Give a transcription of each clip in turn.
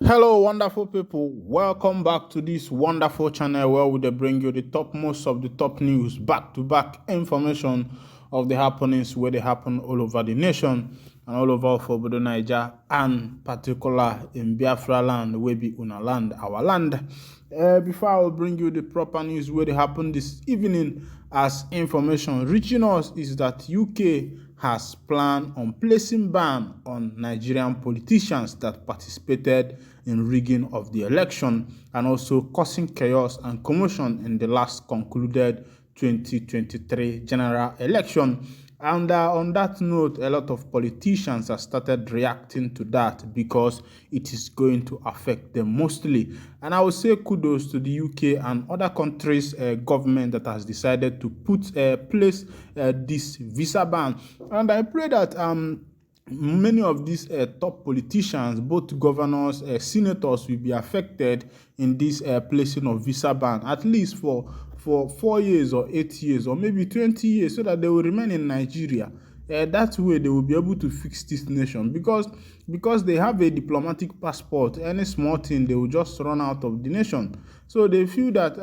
Hello, wonderful people. Welcome back to this wonderful channel where we dey bring you the topmost of the top news, back-to-back information of the happenings where they happen all over the nation and all over for Obodo Niger and particular in Biafra land, where be una land, our land. Before I will bring you the proper news where they happen this evening as information reaching us is that UK has planned on placing ban on Nigerian politicians that participated in rigging of the election and also causing chaos and commotion in the last concluded 2023 general election. And on that note, a lot of politicians have started reacting to that because it is going to affect them mostly. And I would say kudos to the UK and other countries' government that has decided to place this visa ban. And I pray that many of these top politicians, both governors, senators, will be affected in this placing of visa ban, at least for 4 years or 8 years or maybe 20 years, so that they will remain in Nigeria. That way they will be able to fix this nation because they have a diplomatic passport. Any small thing they will just run out of the nation. So they feel that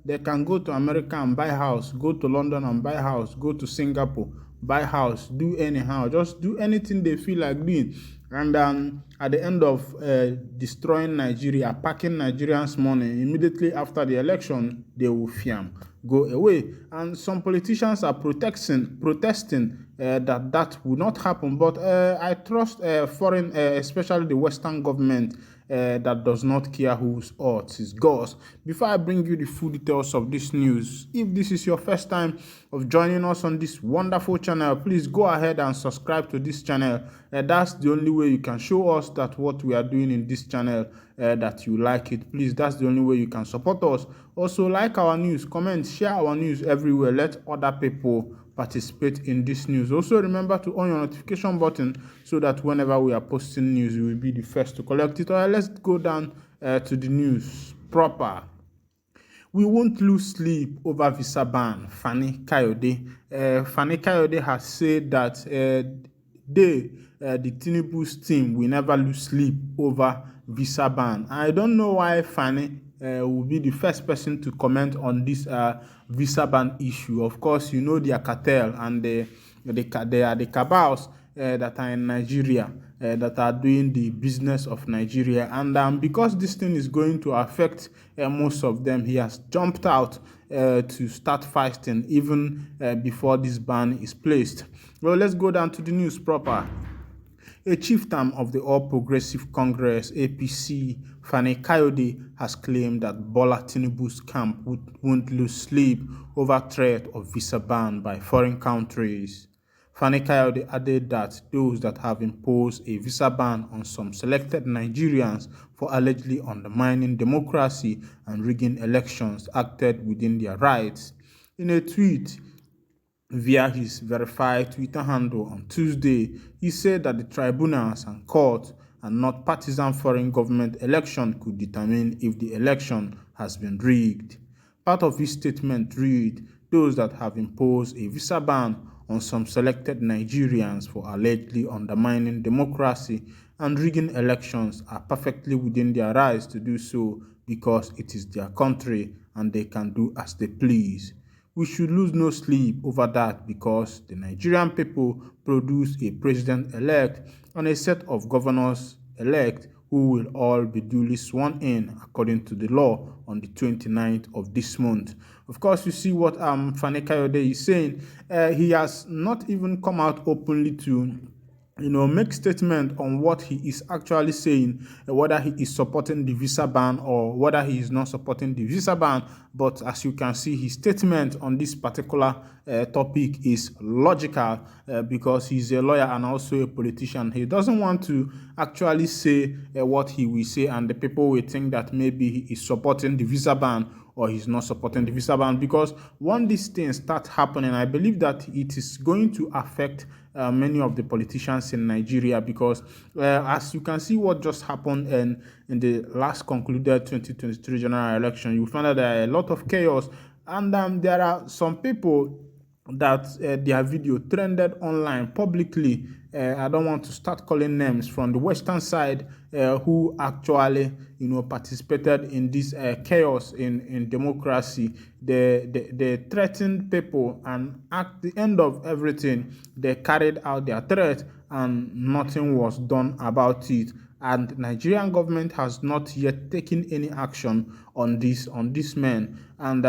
they can go to America and buy house, go to London and buy house, go to Singapore, buy house, do anyhow, just do anything they feel like doing. And at the end of destroying Nigeria, packing Nigerians' money, immediately after the election, they will go away. And some politicians are protesting that will not happen. But I trust foreign, especially the Western government, that does not care whose odds is God's. Before I bring you the full details of this news, if this is your first time of joining us on this wonderful channel, please go ahead and subscribe to this channel. That's the only way you can show us that what we are doing in this channel, that you like it. Please, that's the only way you can support us. Also, like our news, comment, share our news everywhere. Let other people participate in this news. Also, remember to on your notification button so that whenever we are posting news, you will be the first to collect it. All right, let's go down to the news proper. We won't lose sleep over visa ban, Fani Kayode. Fani Kayode has said that the tinubu's team, will never lose sleep over visa ban. I don't know why Fani will be the first person to comment on this visa ban issue. Of course, you know their cartel and they are the cabals that are in Nigeria, that are doing the business of Nigeria. And because this thing is going to affect most of them, he has jumped out to start fighting even before this ban is placed. Well, let's go down to the news proper. A chieftain of the All Progressive Congress (APC), Fani Kayode, has claimed that Bola Tinubu's camp won't lose sleep over threat of visa ban by foreign countries. Fani Kayode added that those that have imposed a visa ban on some selected Nigerians for allegedly undermining democracy and rigging elections acted within their rights. In a tweet via his verified Twitter handle on Tuesday, he said that the tribunals and courts and not partisan foreign government election could determine if the election has been rigged. Part of his statement read, those that have imposed a visa ban on some selected Nigerians for allegedly undermining democracy and rigging elections are perfectly within their rights to do so because it is their country and they can do as they please. We should lose no sleep over that because the Nigerian people produce a president-elect and a set of governors-elect who will all be duly sworn in according to the law on the 29th of this month. Of course, you see what Fani Kayode is saying. He has not even come out openly to make statement on what he is actually saying, whether he is supporting the visa ban or whether he is not supporting the visa ban. But as you can see, his statement on this particular topic is logical because he's a lawyer and also a politician. He doesn't want to actually say what he will say, and the people will think that maybe he is supporting the visa ban or he's not supporting the visa ban, because when these things start happening, I believe that it is going to affect many of the politicians in Nigeria, because as you can see what just happened in the last concluded 2023 general election, you find that there are a lot of chaos, and there are some people that their video trended online publicly. I don't want to start calling names from the Western side who actually, participated in this chaos in democracy. They threatened people, and at the end of everything, they carried out their threat, and nothing was done about it. And Nigerian government has not yet taken any action on this men. And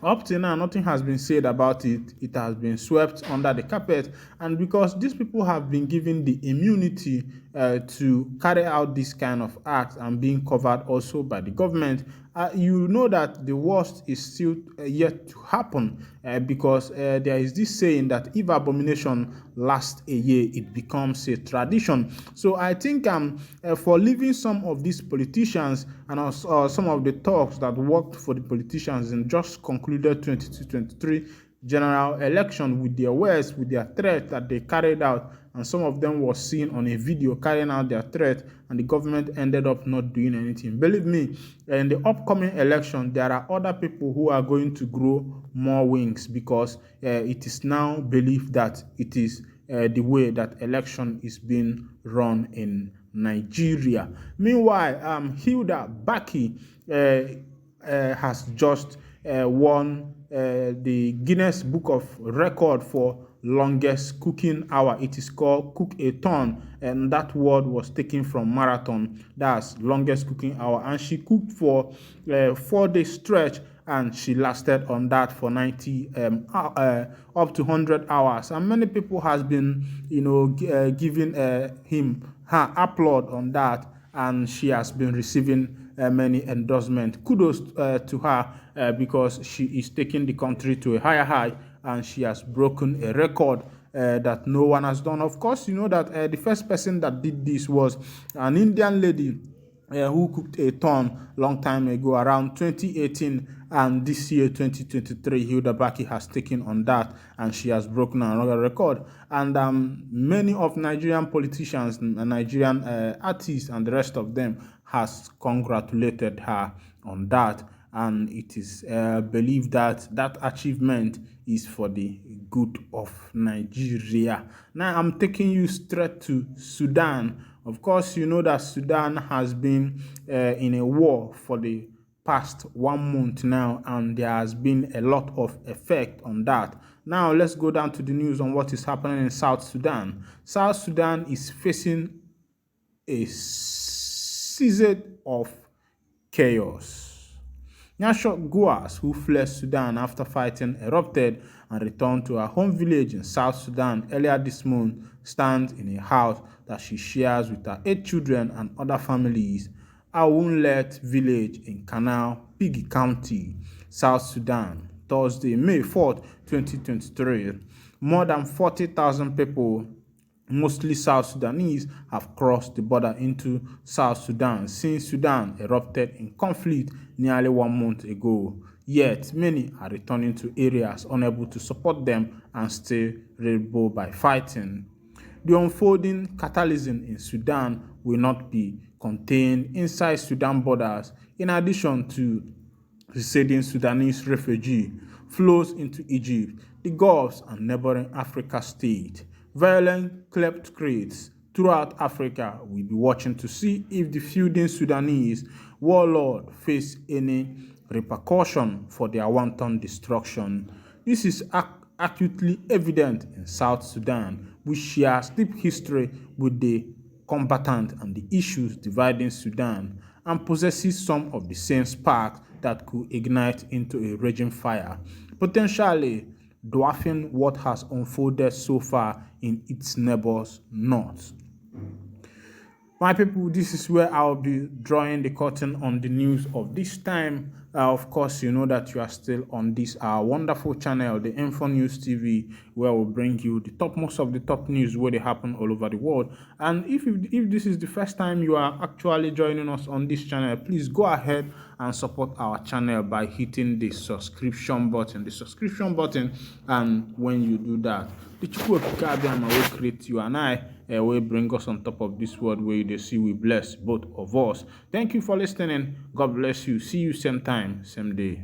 up till now, nothing has been said about it. It has been swept under the carpet. And because these people have been given the immunity to carry out this kind of acts and being covered also by the government, you know that the worst is still yet to happen, because there is this saying that if abomination lasts a year, it becomes a tradition. So I think for leaving some of these politicians and also, some of the talks that worked for the politicians in just concluded 2023 general election with their words, with their threat that they carried out, and some of them were seen on a video carrying out their threat, and the government ended up not doing anything. Believe me, in the upcoming election, there are other people who are going to grow more wings, because it is now believed that it is the way that election is being run in Nigeria. Meanwhile, Hilda Baki has just won the Guinness Book of Record for longest cooking hour. It is called Cook a Ton, and that word was taken from marathon. That's longest cooking hour, and she cooked for 4 days stretch, and she lasted on that for 90 up to 100 hours. And many people has been giving him her applaud on that, and she has been receiving many endorsements. Kudos to her, because she is taking the country to a higher high, and she has broken a record that no one has done. Of course, you know that the first person that did this was an Indian lady who cooked a ton long time ago, around 2018, and this year 2023 Hilda Baki has taken on that, and she has broken another record. And many of Nigerian politicians and Nigerian artists and the rest of them has congratulated her on that, and it is believed that that achievement is for the good of Nigeria. Now I'm taking you straight to Sudan. Of course, you know that Sudan has been in a war for the past 1 month now, and there has been a lot of effect on that. Now let's go down to the news on what is happening in South Sudan. South Sudan is facing a season of chaos. Nyashok Guas, who fled Sudan after fighting, erupted and returned to her home village in South Sudan earlier this month, stands in a house that she shares with her 8 children and other families. Awunlet village in Canal Pigi County, South Sudan, Thursday, May 4th, 2023. More than 40,000 people, mostly South Sudanese, have crossed the border into South Sudan since Sudan erupted in conflict nearly 1 month ago. Yet, many are returning to areas unable to support them and stay rebel by fighting. The unfolding catalysm in Sudan will not be contained inside Sudan borders. In addition to receding Sudanese refugee flows into Egypt, the Gulf, and neighboring Africa states. Violent kleptocrats throughout Africa will be watching to see if the feuding Sudanese warlord face any repercussion for their wanton destruction. This is acutely evident in South Sudan, which shares deep history with the combatant and the issues dividing Sudan, and possesses some of the same sparks that could ignite into a raging fire, potentially dwarfing what has unfolded so far in its neighbors north. My people, this is where I'll be drawing the curtain on the news of this time. Of course, you know that you are still on this wonderful channel, the Info News TV, where we'll bring you the topmost of the top news where they happen all over the world. And if this is the first time you are actually joining us on this channel, please go ahead and support our channel by hitting the subscription button. And when you do that, the Chukwu will create you and I will bring us on top of this world where they see we bless both of us. Thank you for listening. God bless you. See you same time, same day.